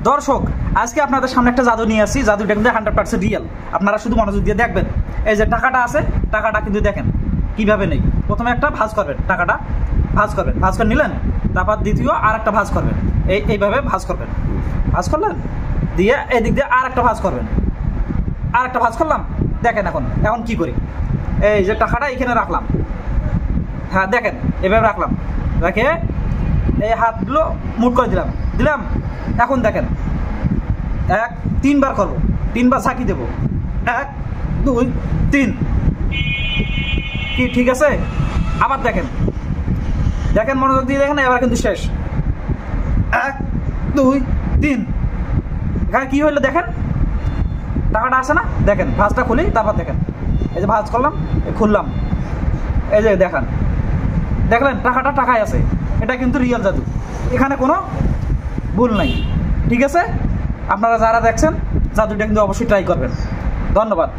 দর্শক, আজকে আপনাদের সামনে একটা জাদু নিয়ে আসছি। জাদুটা কিন্তু 100% রিয়েল। আপনারা শুধু মনোযোগ দিয়ে দেখবেন। এই যে টাকাটা আছে, টাকাটা কিন্তু দেখেন কিভাবে নেই। প্রথমে একটা ভাঁজ করবেন, টাকাটা ভাঁজ করবেন, ভাঁজ করে নিলেন। তারপর দ্বিতীয় আর একটা ভাঁজ করবেন, এইভাবে ভাঁজ করবেন। ভাঁজ করলেন দিয়ে এদিক দিয়ে আর একটা ভাঁজ করবেন, আর একটা ভাঁজ করলাম। দেখেন এখন কি করি, এই যে টাকাটা এখানে রাখলাম। হ্যাঁ দেখেন, এভাবে রাখলাম, রেখে এই হাতগুলো মুট করে দিলাম। এখন দেখেন 3বার করবো, 3বার ঝাঁকি দেবো। 1 2 3। কি ঠিক আছে? আবার দেখেন মনোযোগ দিয়ে দেখেন, এবার কিন্তু শেষ। 1 2 3। এখানে কি হইলো দেখেন, টাকাটা আসে না? দেখেন ভাঁজটা খুলি, তারপর দেখেন এই যে ভাঁজ করলাম, খুললাম, এই যে দেখলেন টাকাটা টাকায় আছে। এটা কিন্তু রিয়েল জাদু, এখানে কোনো ভুল নাই। ঠিক আছে, আপনারা যারা দেখছেন জাদুটা কিন্তু অবশ্যই ট্রাই করবেন। ধন্যবাদ।